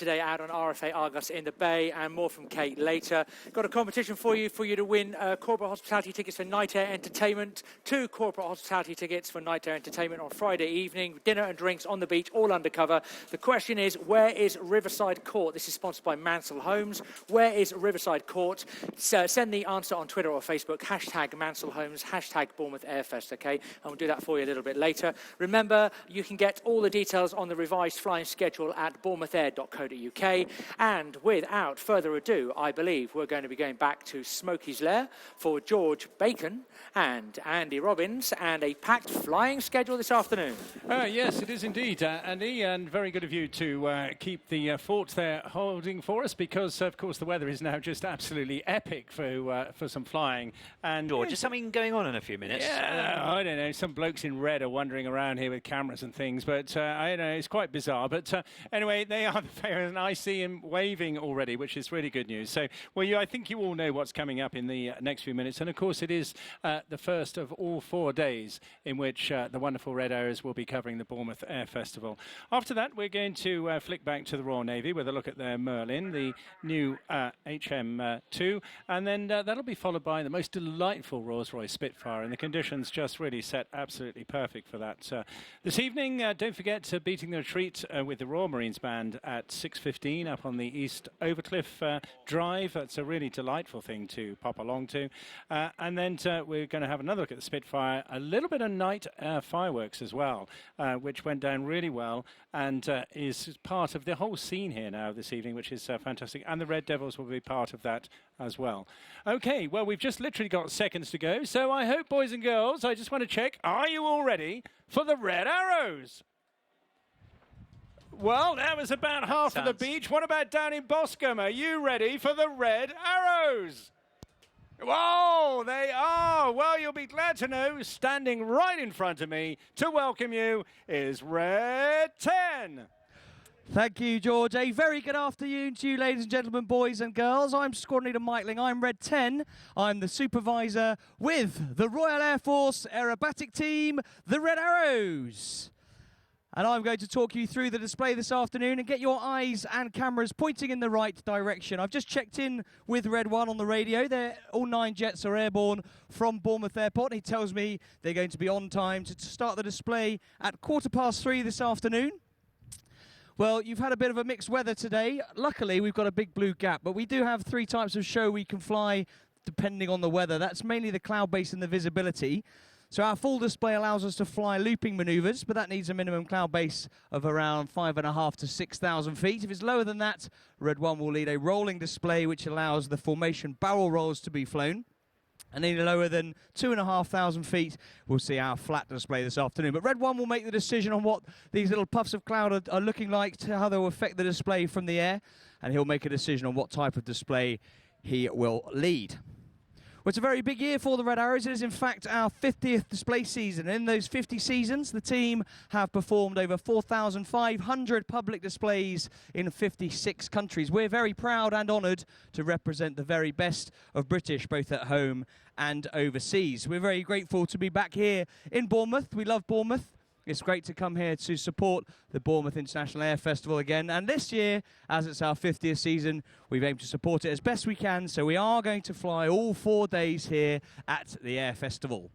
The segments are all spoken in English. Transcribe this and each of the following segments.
today out on RFA Argos in the Bay, and more from Kate later. Got a competition for you to win corporate hospitality tickets for Night Air Entertainment, 2 corporate hospitality tickets for Night Air Entertainment on Friday evening, dinner and drinks on the beach, all undercover. The question is, where is Riverside Court? This is sponsored by Mansell Homes. Where is Riverside Court? So send the answer on Twitter or Facebook, hashtag Mansell Homes, hashtag Bournemouth Air Fest, okay? And we'll do that for you a little bit later. Remember, you can get all the details on the revised flying schedule at bournemouthAir.co.uk. And without further ado, I believe we're going to be going back to Smokey's Lair for George Bacon and Andy Robbins, and a packed flying schedule this afternoon. Yes, it is indeed, Andy, and very good of you to keep the fort there holding for us, because, of course, the weather is now just absolutely epic for some flying. And George, is something going on in a few minutes? Yeah, I don't know. Some blokes in red are wandering around here with cameras and things, but I don't know, it's quite bizarre. But anyway, they are the favourites, and I see him waving already, which is really good news. So, well, I think you all know what's coming up in the next few minutes, and of course, it is the first of all 4 days in which the wonderful Red Arrows will be covering the Bournemouth Air Festival. After that, we're going to flick back to the Royal Navy with a look at their Merlin, the new HM2, and then that'll be followed by the most delightful Rolls-Royce Spitfire, and the conditions just really set absolutely perfect for that. This evening, don't forget beating the retreat with the Royal Marines Band at 6:15 up on the East Overcliffe Drive. That's a really delightful thing to pop along to. And then we're going to have another look at the Spitfire, a little bit of night fireworks as well, which went down really well and is part of the whole scene here now this evening, which is fantastic. And the Red Devils will be part of that as well. Okay, well, we've just literally got seconds to go, so I hope, boys and girls, I just want to check, are you all ready for the Red Arrows? Well, that was about half of the beach. What about down in Boscombe? Are you ready for the Red Arrows? Whoa, they are. Well, you'll be glad to know, standing right in front of me to welcome you is Red 10. Thank you, George. A very good afternoon to you, ladies and gentlemen, boys and girls. I'm Squadron Leader Mikeling. I'm Red 10. I'm the supervisor with the Royal Air Force Aerobatic Team, the Red Arrows. And I'm going to talk you through the display this afternoon and get your eyes and cameras pointing in the right direction. I've just checked in with Red 1 on the radio. All 9 jets are airborne from Bournemouth Airport. He tells me they're going to be on time to start the display at 3:15 this afternoon. Well, you've had a bit of a mixed weather today. Luckily, we've got a big blue gap, but we do have 3 types of show we can fly depending on the weather. That's mainly the cloud base and the visibility. So our full display allows us to fly looping manoeuvres, but that needs a minimum cloud base of around 5,500 to 6,000 feet. If it's lower than that, Red 1 will lead a rolling display, which allows the formation barrel rolls to be flown. And any lower than 2,500 feet, we'll see our flat display this afternoon. But Red 1 will make the decision on what these little puffs of cloud are looking like, to how they'll affect the display from the air. And he'll make a decision on what type of display he will lead. Well, it's a very big year for the Red Arrows. It is, in fact, our 50th display season. In those 50 seasons, the team have performed over 4,500 public displays in 56 countries. We're very proud and honoured to represent the very best of British, both at home and overseas. We're very grateful to be back here in Bournemouth. We love Bournemouth. It's great to come here to support the Bournemouth International Air Festival again. And this year, as it's our 50th season, we've aimed to support it as best we can. So we are going to fly all 4 days here at the Air Festival.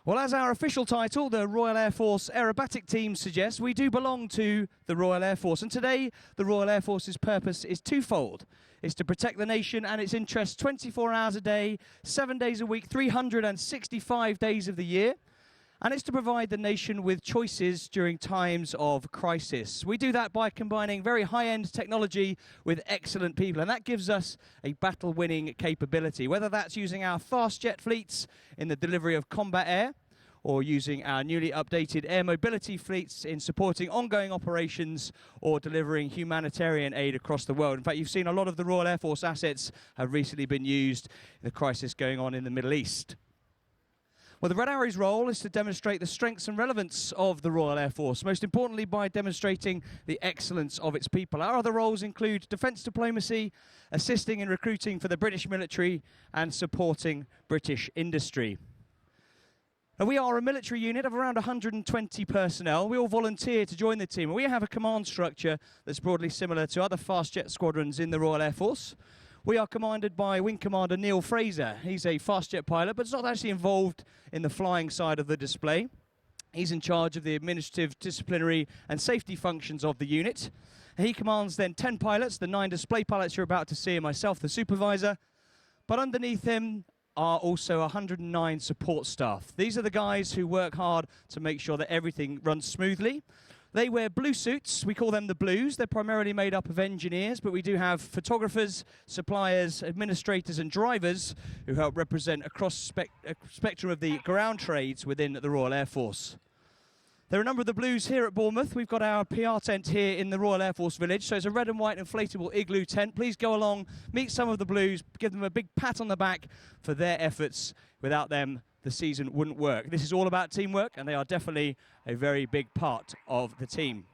Well, as our official title, the Royal Air Force Aerobatic Team suggests, we do belong to the Royal Air Force. And today, the Royal Air Force's purpose is twofold. It's to protect the nation and its interests 24 hours a day, 7 days a week, 365 days of the year. And it's to provide the nation with choices during times of crisis. We do that by combining very high-end technology with excellent people, and that gives us a battle-winning capability, whether that's using our fast jet fleets in the delivery of combat air, or using our newly updated air mobility fleets in supporting ongoing operations or delivering humanitarian aid across the world. In fact, you've seen a lot of the Royal Air Force assets have recently been used in the crisis going on in the Middle East. Well, the Red Arrow's role is to demonstrate the strengths and relevance of the Royal Air Force, most importantly by demonstrating the excellence of its people. Our other roles include defence diplomacy, assisting in recruiting for the British military, and supporting British industry. And we are a military unit of around 120 personnel. We all volunteer to join the team. And we have a command structure that's broadly similar to other fast jet squadrons in the Royal Air Force. We are commanded by Wing Commander Neil Fraser. He's a fast jet pilot, but is not actually involved in the flying side of the display. He's in charge of the administrative, disciplinary and safety functions of the unit. He commands then 10 pilots, the 9 display pilots you're about to see, and myself, the supervisor. But underneath him are also 109 support staff. These are the guys who work hard to make sure that everything runs smoothly. They wear blue suits. We call them the Blues. They're primarily made up of engineers, but we do have photographers, suppliers, administrators and drivers who help represent across a spectrum of the ground trades within the Royal Air Force. There are a number of the Blues here at Bournemouth. We've got our PR tent here in the Royal Air Force Village, so it's a red and white inflatable igloo tent. Please go along, meet some of the Blues, give them a big pat on the back for their efforts. Without them, the season wouldn't work. This is all about teamwork, and they are definitely a very big part of the team.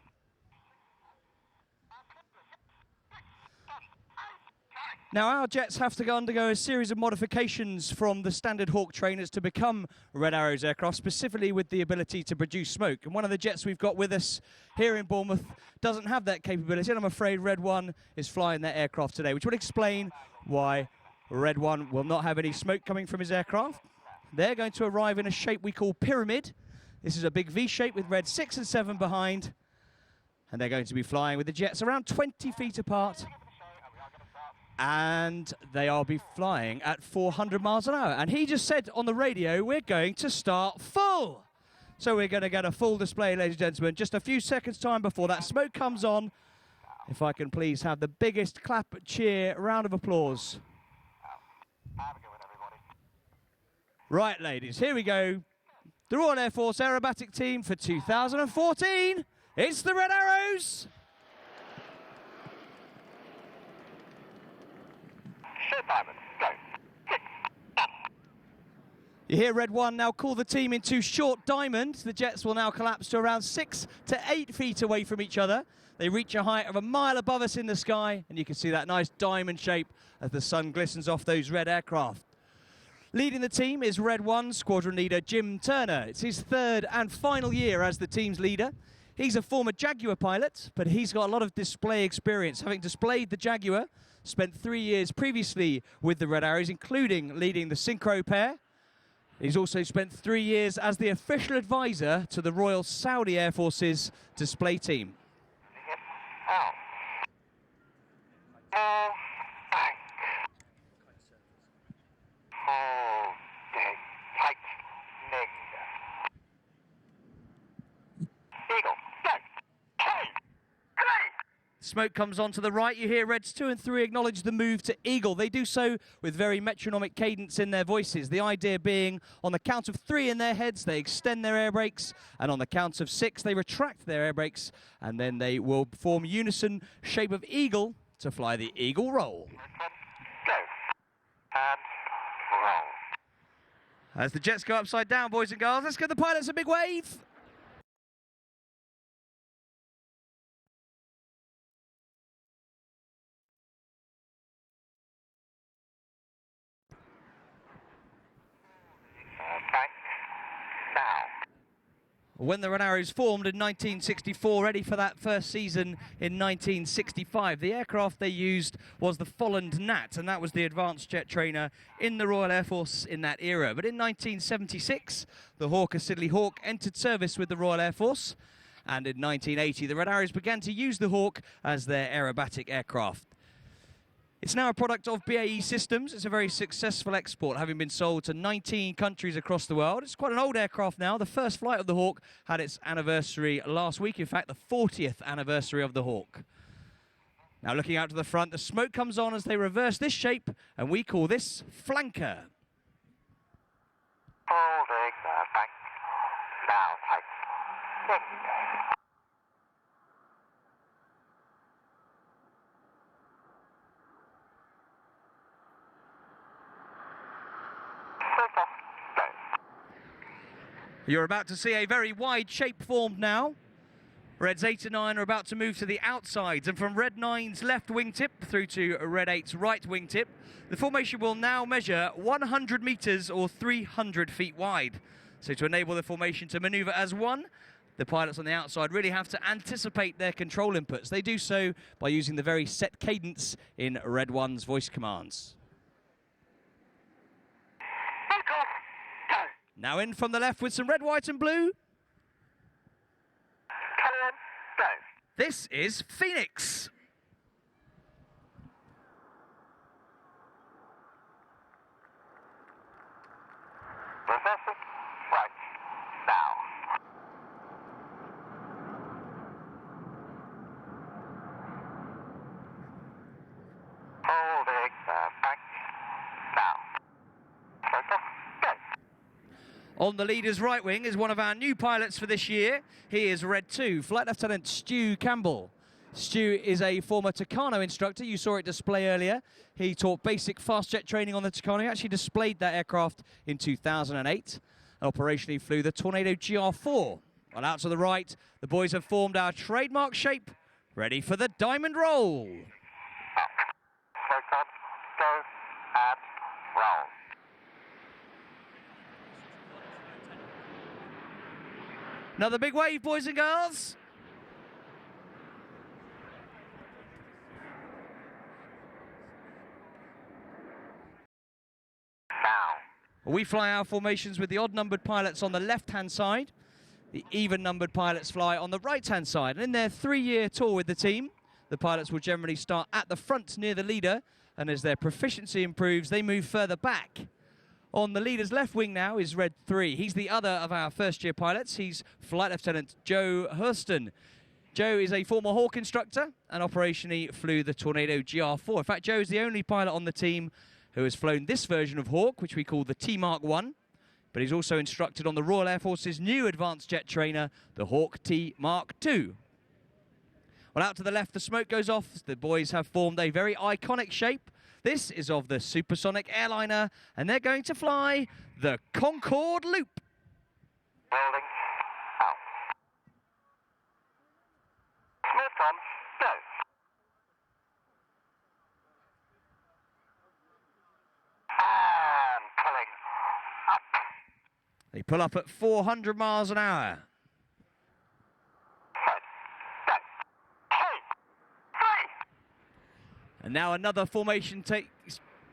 Now, our jets have to undergo a series of modifications from the standard Hawk trainers to become Red Arrows aircraft, specifically with the ability to produce smoke. And one of the jets we've got with us here in Bournemouth doesn't have that capability, and I'm afraid Red 1 is flying that aircraft today, which would explain why Red 1 will not have any smoke coming from his aircraft. They're going to arrive in a shape we call pyramid. This is a big V shape with Red 6 and 7 behind. And they're going to be flying with the jets around 20 feet apart. And they'll be flying at 400 miles an hour. And he just said on the radio, we're going to start full. So we're going to get a full display, ladies and gentlemen. Just a few seconds time before that smoke comes on. If I can please have the biggest clap, cheer, round of applause. Right, ladies, here we go. The Royal Air Force Aerobatic Team for 2014. It's the Red Arrows. You hear Red 1 now call the team into short diamond. The jets will now collapse to around 6 to 8 feet away from each other. They reach a height of a mile above us in the sky, and you can see that nice diamond shape as the sun glistens off those red aircraft. Leading the team is Red 1 squadron leader Jim Turner. It's his third and final year as the team's leader. He's a former Jaguar pilot, but he's got a lot of display experience, having displayed the Jaguar, spent 3 years previously with the Red Arrows, including leading the Synchro pair. He's also spent 3 years as the official advisor to the Royal Saudi Air Force's display team. Smoke comes on to the right. You hear Reds 2 and 3 acknowledge the move to Eagle. They do so with very metronomic cadence in their voices. The idea being on the count of 3 in their heads, they extend their air brakes, and on the count of 6, they retract their air brakes, and then they will form unison shape of Eagle to fly the Eagle roll. Go. And roll. As the jets go upside down, boys and girls, let's give the pilots a big wave. When the Red Arrows formed in 1964, ready for that first season in 1965. The aircraft they used was the Folland Gnat, and that was the advanced jet trainer in the Royal Air Force in that era. But in 1976, the Hawker Siddeley Hawk entered service with the Royal Air Force, and in 1980, the Red Arrows began to use the Hawk as their aerobatic aircraft. It's now a product of BAE Systems. It's a very successful export, having been sold to 19 countries across the world. It's quite an old aircraft now. The first flight of the Hawk had its anniversary last week. In fact, the 40th anniversary of the Hawk. Now looking out to the front, the smoke comes on as they reverse this shape, and we call this flanker. Holding the bank. Now tight. Lift. You're about to see a very wide shape formed now. Reds 8 and 9 are about to move to the outsides, and from Red 9's left wingtip through to Red 8's right wingtip, the formation will now measure 100 metres or 300 feet wide. So to enable the formation to manoeuvre as one, the pilots on the outside really have to anticipate their control inputs. They do so by using the very set cadence in Red 1's voice commands. Now in from the left with some red, white and blue. This is Phoenix. Reversing right now. Holding back now. Closer, go. On the leader's right wing is one of our new pilots for this year. He is Red 2, Flight Lieutenant Stu Campbell. Stu is a former Tucano instructor. You saw it display earlier. He taught basic fast jet training on the Tucano. He actually displayed that aircraft in 2008 and operationally flew the Tornado GR4. Well, out to the right, the boys have formed our trademark shape, ready for the diamond roll. Close on, go and roll. Another big wave, boys and girls. We fly our formations with the odd-numbered pilots on the left-hand side. The even-numbered pilots fly on the right-hand side. And in their 3-year tour with the team, the pilots will generally start at the front near the leader, and as their proficiency improves, they move further back. On the leader's left wing now is Red 3. He's the other of our first-year pilots. He's Flight Lieutenant Joe Hurston. Joe is a former Hawk instructor and operationally flew the Tornado GR4. In fact, Joe is the only pilot on the team who has flown this version of Hawk, which we call the T-Mark 1, but he's also instructed on the Royal Air Force's new advanced jet trainer, the Hawk T-Mark 2. Well, out to the left, the smoke goes off. The boys have formed a very iconic shape. This is of the supersonic airliner, and they're going to fly the Concorde Loop. Rolling out. Smith on, go. And pulling up. They pull up at 400 miles an hour. Set, go. 2, 3. And now another formation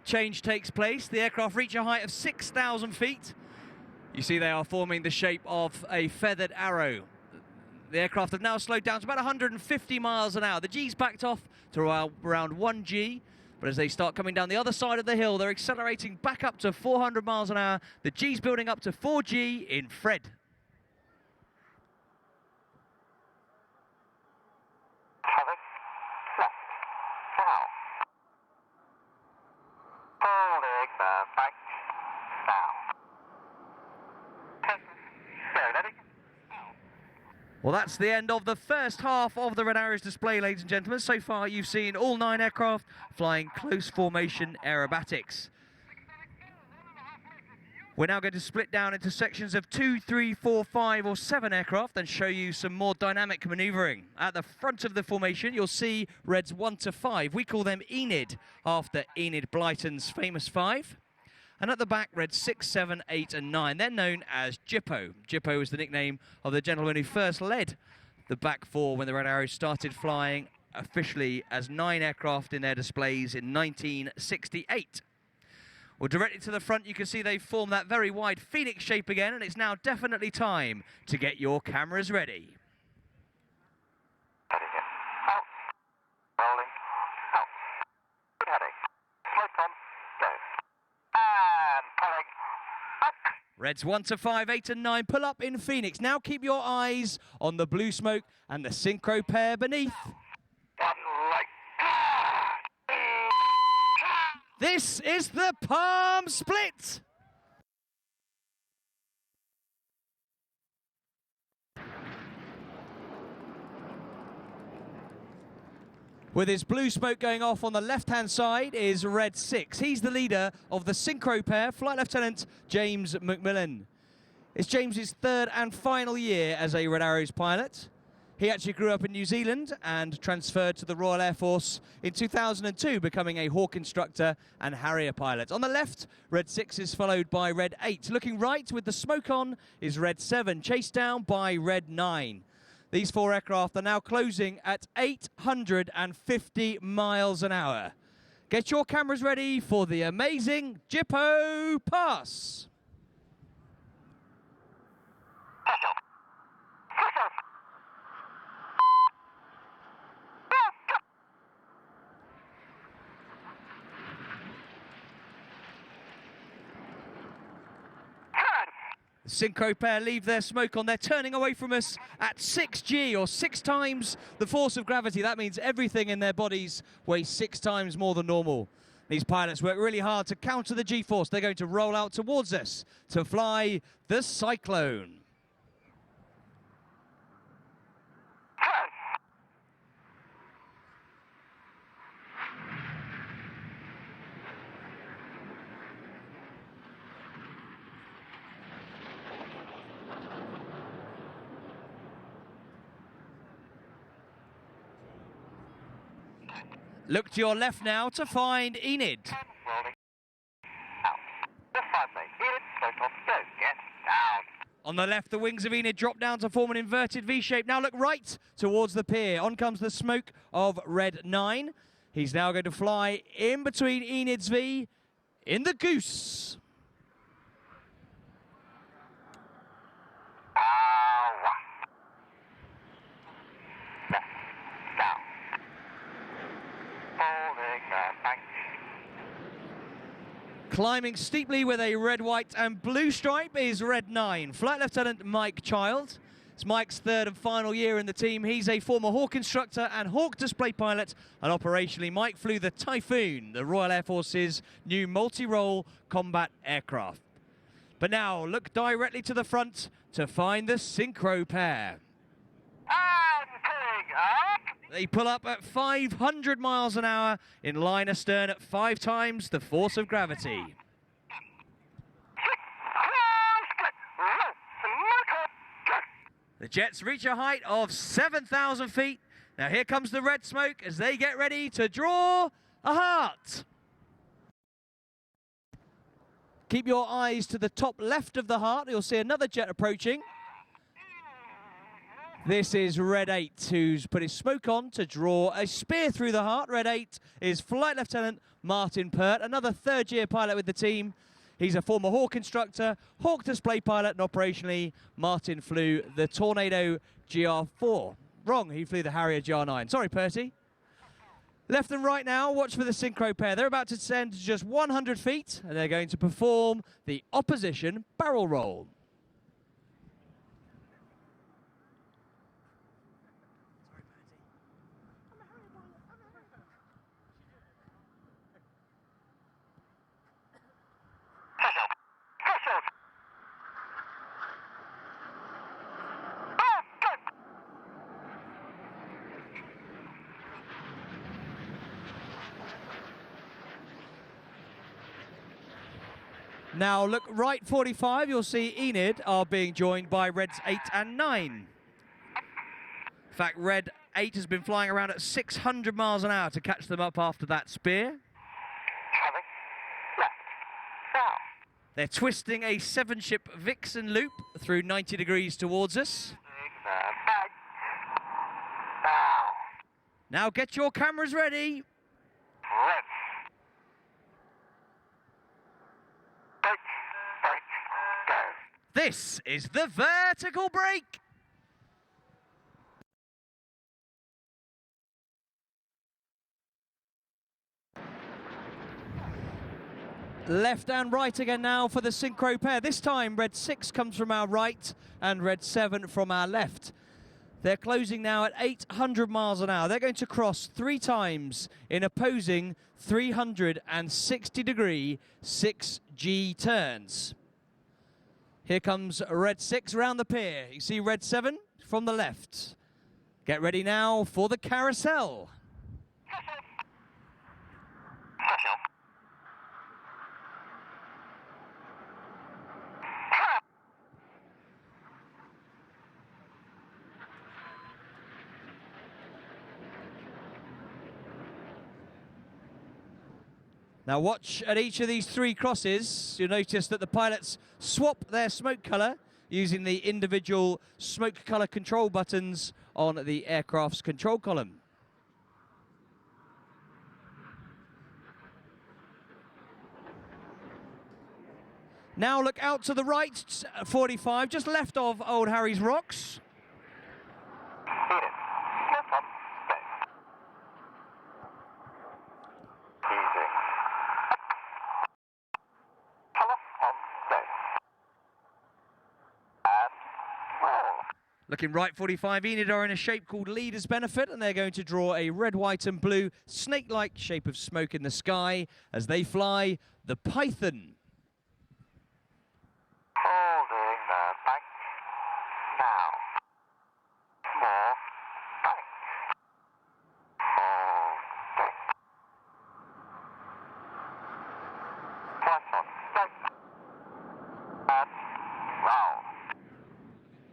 change takes place. The aircraft reach a height of 6,000 feet. You see they are forming the shape of a feathered arrow. The aircraft have now slowed down to about 150 miles an hour. The G's backed off to around 1 G. But as they start coming down the other side of the hill, they're accelerating back up to 400 miles an hour. The G's building up to 4G in Fred. Heading left now. Holding back now. Go, ready? Well, that's the end of the first half of the Red Arrows display, ladies and gentlemen. So far, you've seen all 9 aircraft flying close formation aerobatics. We're now going to split down into sections of 2, 3, 4, 5 or 7 aircraft and show you some more dynamic manoeuvring. At the front of the formation, you'll see Reds 1 to 5. We call them Enid, after Enid Blyton's famous 5. And at the back, Reds 6, 7, 8 and 9. They're known as Jippo. Jippo is the nickname of the gentleman who first led the back 4 when the Red Arrows started flying officially as 9 aircraft in their displays in 1968. Well, directly to the front, you can see they've formed that very wide Phoenix shape again, and it's now definitely time to get your cameras ready. Heading in. Out. Rolling out. Good heading. Slope on. Go. And pulling up. Reds 1 to 5, 8 and 9 pull up in Phoenix. Now keep your eyes on the blue smoke and the synchro pair beneath. One light. This is the Palm Split. With his blue smoke going off on the left-hand side is Red 6. He's the leader of the synchro pair, Flight Lieutenant James McMillan. It's James's 3rd and final year as a Red Arrows pilot. He actually grew up in New Zealand and transferred to the Royal Air Force in 2002, becoming a Hawk instructor and Harrier pilot. On the left, Red 6 is followed by Red 8. Looking right with the smoke on is Red 7, chased down by Red 9. These 4 aircraft are now closing at 850 miles an hour. Get your cameras ready for the amazing Jippo Pass. The Synchro pair leave their smoke on. They're turning away from us at 6G, or 6 times the force of gravity. That means everything in their bodies weighs 6 times more than normal. These pilots work really hard to counter the G-force. They're going to roll out towards us to fly the Cyclone. Look to your left now to find Enid. Rolling. Out. Just 5 feet. Enid, slow top, go. Get down. On the left, the wings of Enid drop down to form an inverted V shape. Now look right towards the pier. On comes the smoke of Red 9. He's now going to fly in between Enid's V in the Goose. Left. Down. Holding bank. Climbing steeply with a red, white and blue stripe is Red 9. Flight Lieutenant Mike Child. It's Mike's 3rd and final year in the team. He's a former Hawk instructor and Hawk display pilot. And operationally, Mike flew the Typhoon, the Royal Air Force's new multi-role combat aircraft. But now, look directly to the front to find the Synchro pair. And pulling up. They pull up at 500 miles an hour in line astern at 5 times the force of gravity. The jets reach a height of 7,000 feet. Now here comes the red smoke as they get ready to draw a heart. Keep your eyes to the top left of the heart. You'll see another jet approaching. This is Red 8, who's put his smoke on to draw a spear through the heart. Red 8 is Flight Lieutenant Martin Pert, another 3rd-year pilot with the team. He's a former Hawk instructor, Hawk display pilot, and operationally, Martin flew the Tornado GR4. Wrong, he flew the Harrier GR9. Sorry, Perty. Left and right now, watch for the Synchro pair. They're about to descend to just 100 feet, and they're going to perform the opposition barrel roll. Now look right 45, you'll see Enid are being joined by Reds 8 and 9. In fact, Red 8 has been flying around at 600 miles an hour to catch them up after that spear. Coming. Left. Down. They're twisting a 7-ship Vixen loop through 90 degrees towards us. Back. Down. Now get your cameras ready. Left. Break. Go. This is the vertical brake. Left and right again now for the Synchro pair. This time Red 6 comes from our right and Red 7 from our left. They're closing now at 800 miles an hour. They're going to cross 3 times in opposing 360-degree 6G turns. Here comes Red 6 round the pier. You see Red 7 from the left. Get ready now for the carousel. Now watch at each of these 3 crosses. You'll notice that the pilots swap their smoke colour using the individual smoke colour control buttons on the aircraft's control column. Now look out to the right, 45, just left of Old Harry's Rocks. Beat it. Left on. Stay. Easy. Colour on. Stay. And roll. Looking right, 45, Enid are in a shape called Leader's Benefit, and they're going to draw a red, white and blue snake-like shape of smoke in the sky as they fly the Python. Holding the bank. Now. More bank. Holding. Twice on. Stay. And roll.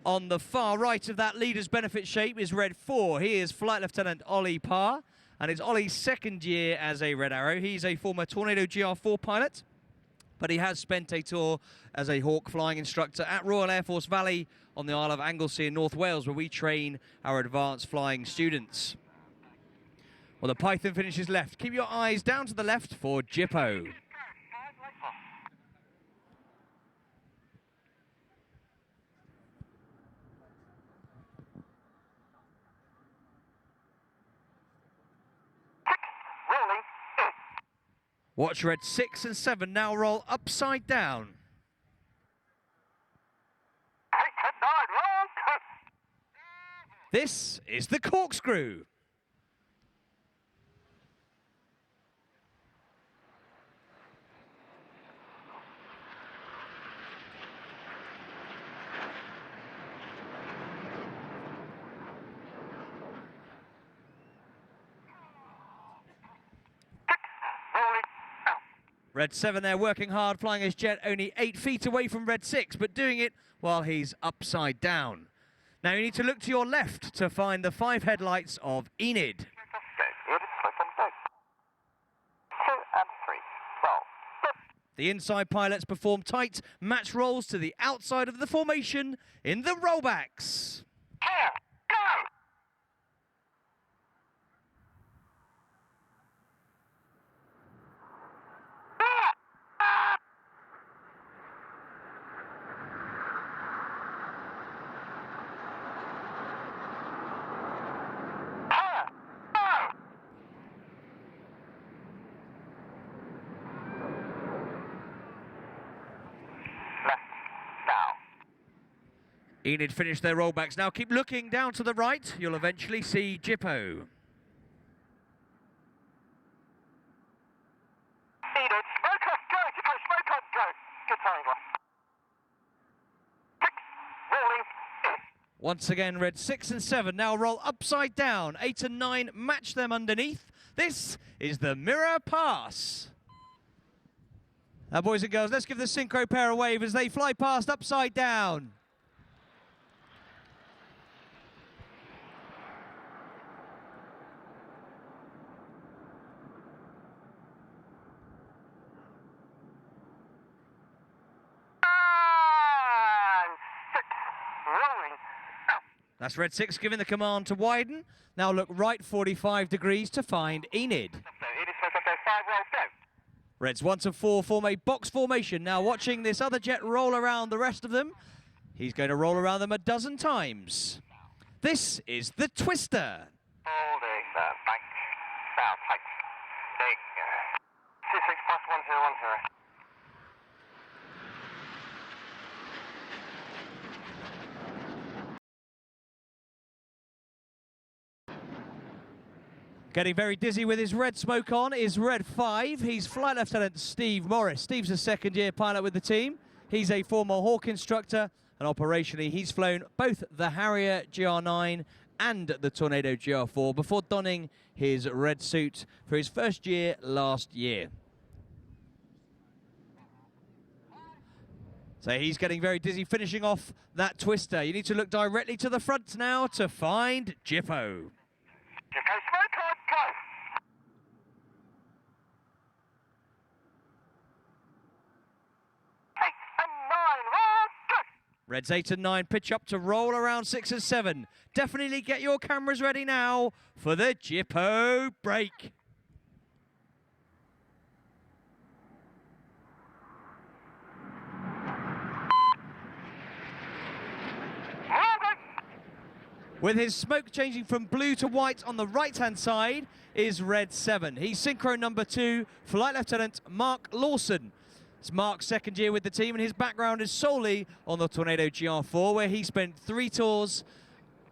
On the far right of that Leader's Benefit shape is Red 4. He is Flight Lieutenant Ollie Parr, and it's Ollie's 2nd year as a Red Arrow. He's a former Tornado GR4 pilot, but he has spent a tour as a Hawk flying instructor at Royal Air Force Valley on the Isle of Anglesey in North Wales, where we train our advanced flying students. Well, the Python finishes left. Keep your eyes down to the left for Jippo. Rolling. Watch Red 6 and 7 now roll upside down. 8 and 9. Roll. This is the corkscrew. Rolling. Out. Red 7 there working hard, flying his jet only 8 feet away from Red 6, but doing it while he's upside down. Now you need to look to your left to find the 5 headlights of Enid. Stay. It is slow from stay. 2 and 3. Roll. The inside pilots perform tight match rolls to the outside of the formation in the rollbacks. Here. Go. Enid finished their rollbacks. Now keep looking down to the right. You'll eventually see Jippo. Enid, smoke on, go. Jippo, smoke on, go. Good timing, boss. 6. Rolling. Once again, Red 6 and 7 now roll upside down. 8 and 9 match them underneath. This is the mirror pass. Now, boys and girls, let's give the synchro pair a wave as they fly past upside down. And 6. Rolling. Out. That's Red 6 giving the command to widen. Now look right 45 degrees to find Enid. So Enid, smoke on, go. 5 rolls, go. Reds 1 to 4 form a box formation. Now watching this other jet roll around the rest of them. He's going to roll around them a dozen times. This is the Twister. Holding the bank. Now, tight. Ding. 26 plus 1010. Getting very dizzy with his red smoke on is Red 5. He's Flight Lieutenant Steve Morris. Steve's a 2nd year pilot with the team. He's a former Hawk instructor, and operationally he's flown both the Harrier GR9 and the Tornado GR4 before donning his red suit for his 1st year last year. So he's getting very dizzy finishing off that Twister. You need to look directly to the front now to find Jippo. Jippo, smoke on, go. Reds 8 and 9 pitch up to roll around 6 and 7. Definitely get your cameras ready now for the Jippo break. With his smoke changing from blue to white on the right-hand side is Red 7. He's synchro number 2, Flight Lieutenant Mark Lawson. It's Mark's second year with the team, and his background is solely on the Tornado GR4, where he spent 3 tours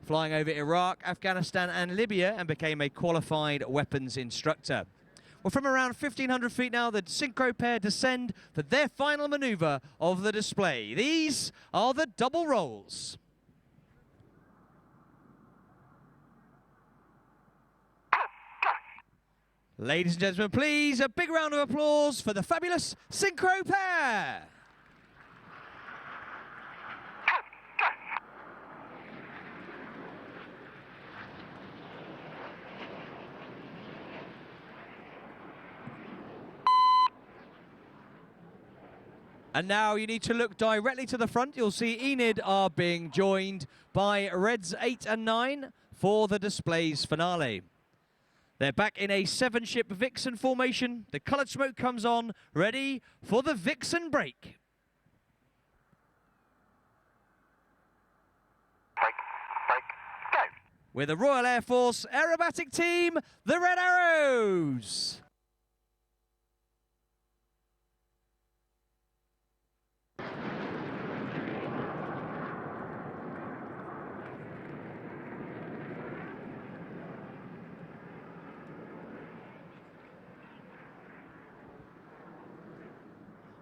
flying over Iraq, Afghanistan and Libya, and became a qualified weapons instructor. Well, from around 1,500 feet now, the synchro pair descend for their final maneuver of the display. These are the double rolls. Ladies and gentlemen, please, a big round of applause for the fabulous synchro pair. And now you need to look directly to the front. You'll see Enid are being joined by Reds 8 and 9 for the display's finale. They're back in a 7-ship Vixen formation. The coloured smoke comes on, ready for the Vixen break. Break, go. With the Royal Air Force aerobatic team, the Red Arrows.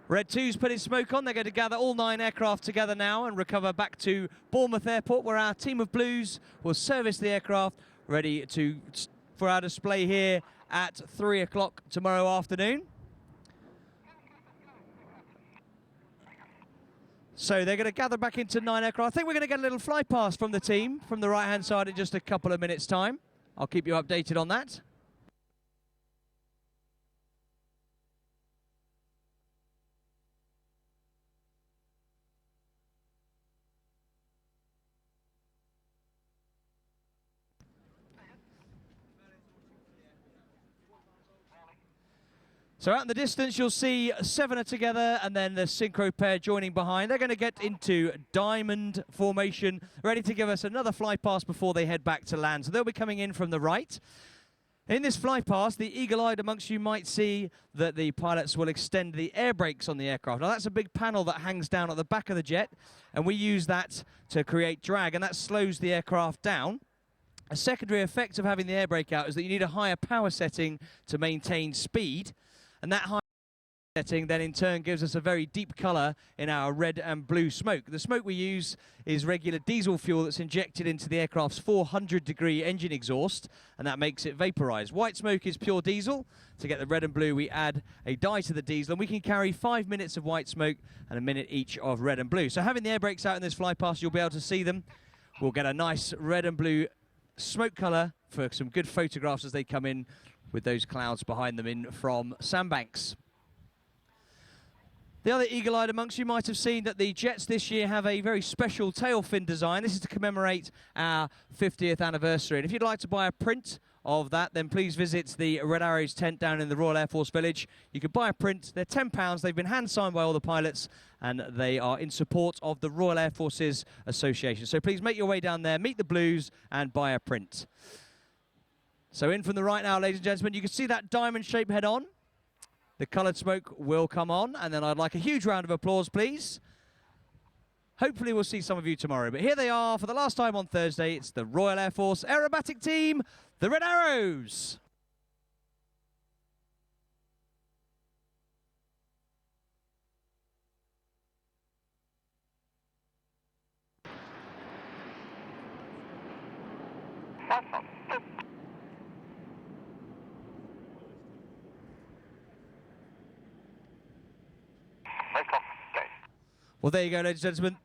Red 2's putting smoke on. They're going to gather all 9 aircraft together now and recover back to Bournemouth Airport, where our team of Blues will service the aircraft ready for our display here at 3 o'clock tomorrow afternoon. So they're going to gather back into 9 aircraft. I think we're going to get a little fly past from the team from the right-hand side in just a couple of minutes' time. I'll keep you updated on that. So out in the distance, you'll see 7 are together and then the synchro pair joining behind. They're going to get into diamond formation, ready to give us another fly pass before they head back to land. So they'll be coming in from the right. In this fly pass, the eagle-eyed amongst you might see that the pilots will extend the air brakes on the aircraft. Now, that's a big panel that hangs down at the back of the jet, and we use that to create drag, and that slows the aircraft down. A secondary effect of having the air brake out is that you need a higher power setting to maintain speed. And that high setting then in turn gives us a very deep colour in our red and blue smoke. The smoke we use is regular diesel fuel that's injected into the aircraft's 400-degree engine exhaust, and that makes it vaporise. White smoke is pure diesel. To get the red and blue, we add a dye to the diesel, and we can carry 5 minutes of white smoke and a minute each of red and blue. So having the air brakes out in this fly past, you'll be able to see them. We'll get a nice red and blue smoke colour for some good photographs as they come in, with those clouds behind them in from Sandbanks. The other eagle-eyed amongst you might have seen that the jets this year have a very special tail fin design. This is to commemorate our 50th anniversary. And if you'd like to buy a print of that, then please visit the Red Arrows tent down in the Royal Air Force Village. You can buy a print. They're £10. They've been hand-signed by all the pilots, and they are in support of the Royal Air Forces Association. So please make your way down there, meet the Blues, and buy a print. So in from the right now, ladies and gentlemen, you can see that diamond shape head on. The coloured smoke will come on, and then I'd like a huge round of applause, please. Hopefully we'll see some of you tomorrow. But here they are for the last time on Thursday. It's the Royal Air Force aerobatic team, the Red Arrows. Well, there you go, ladies and gentlemen.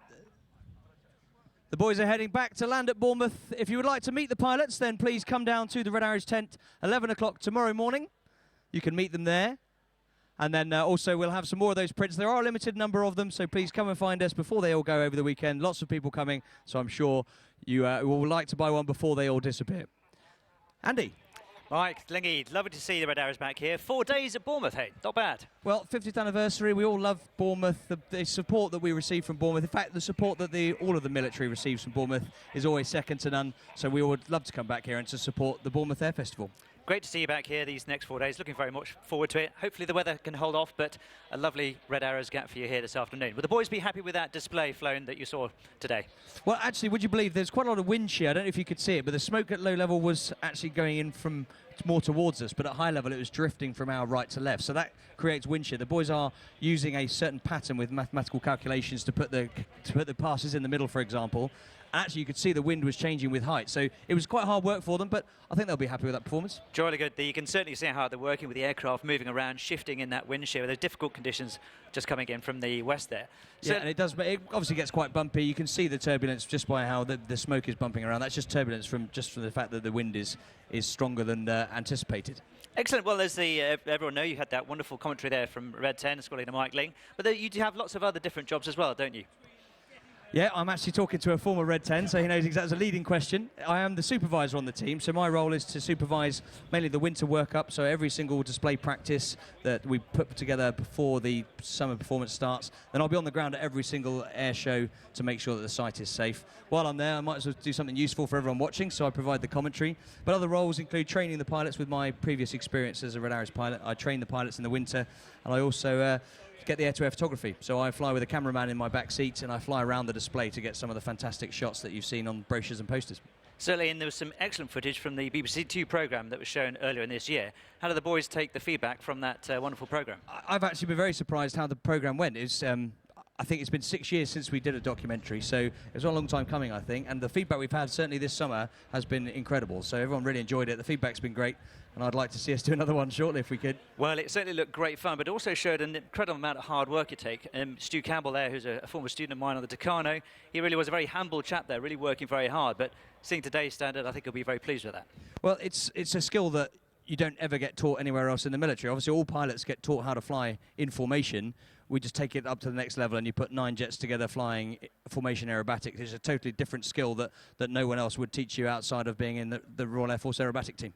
The boys are heading back to land at Bournemouth. If you would like to meet the pilots, then please come down to the Red Arrows tent 11 o'clock tomorrow morning. You can meet them there. And then also we'll have some more of those prints. There are a limited number of them, so please come and find us before they all go over the weekend. Lots of people coming, so I'm sure you will like to buy one before they all disappear. Andy? Mike, Lingy, lovely to see the Red Arrows back here. 4 days at Bournemouth, hey, not bad. Well, 50th anniversary, we all love Bournemouth. The support that we receive from Bournemouth, in fact, the support that all of the military receives from Bournemouth is always second to none, so we would love to come back here and to support the Bournemouth Air Festival. Great to see you back here these next 4 days. Looking very much forward to it. Hopefully the weather can hold off, but a lovely Red Arrows gap for you here this afternoon. Will the boys be happy with that display flown that you saw today? Well, actually, would you believe there's quite a lot of wind shear? I don't know if you could see it, but the smoke at low level was actually going in from more towards us, but at high level it was drifting from our right to left. So that creates wind shear. The boys are using a certain pattern with mathematical calculations to put the passes in the middle, for example. Actually, you could see the wind was changing with height. So it was quite hard work for them, but I think they'll be happy with that performance. Jolly good. You can certainly see how they're working with the aircraft, moving around, shifting in that wind shear with those difficult conditions just coming in from the west there. Yeah, and it does, but it obviously gets quite bumpy. You can see the turbulence just by how the smoke is bumping around. That's just turbulence from the fact that the wind is stronger than anticipated. Excellent. Well, as everyone know, you had that wonderful commentary there from Red 10, Squally and Mike Ling. But you do have lots of other different jobs as well, don't you? Yeah, I'm actually talking to a former Red 10, so he knows exactly. It's a leading question. I am the supervisor on the team, so my role is to supervise mainly the winter workup, so every single display practice that we put together before the summer performance starts. Then I'll be on the ground at every single air show to make sure that the site is safe. While I'm there, I might as well do something useful for everyone watching, so I provide the commentary. But other roles include training the pilots with my previous experience as a Red Arrows pilot. I train the pilots in the winter, and I also get the air-to-air photography. So I fly with a cameraman in my back seat and I fly around the display to get some of the fantastic shots that you've seen on brochures and posters. Certainly, and there was some excellent footage from the BBC Two programme that was shown earlier in this year. How did the boys take the feedback from that wonderful programme? I've actually been very surprised how the programme went. I think it's been 6 years since we did a documentary, so it was a long time coming, I think, and the feedback we've had certainly this summer has been incredible, so everyone really enjoyed it. The feedback's been great, and I'd like to see us do another one shortly if we could. Well, it certainly looked great fun, but also showed an incredible amount of hard work it takes. Stu Campbell there, who's a former student of mine on the Tucano, he really was a very humble chap there, really working very hard, but seeing today's standard, I think he'll be very pleased with that. Well, it's a skill that you don't ever get taught anywhere else in the military. Obviously, all pilots get taught how to fly in formation. We just take it up to the next level and you put 9 jets together flying formation aerobatics. It's a totally different skill that no one else would teach you outside of being in the Royal Air Force aerobatic team.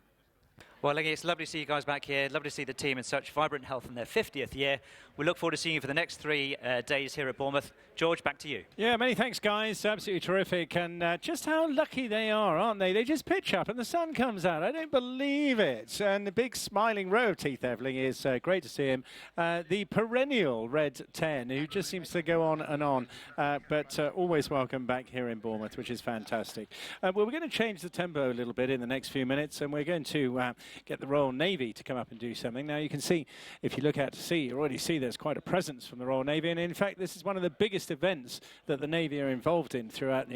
Well, Lingy, it's lovely to see you guys back here. Lovely to see the team in such vibrant health in their 50th year. We look forward to seeing you for the next 3 days here at Bournemouth. George, back to you. Yeah, many thanks, guys. Absolutely terrific. And just how lucky they are, aren't they? They just pitch up and the sun comes out. I don't believe it. And the big smiling row of teeth, Evelyn, is great to see him. The perennial Red 10, who just seems to go on and on. But always welcome back here in Bournemouth, which is fantastic. Well, we're going to change the tempo a little bit in the next few minutes, and we're going to get the Royal Navy to come up and do something. Now, you can see, if you look out to sea, you already see there's quite a presence from the Royal Navy. And in fact, this is one of the biggest events that the Navy are involved in throughout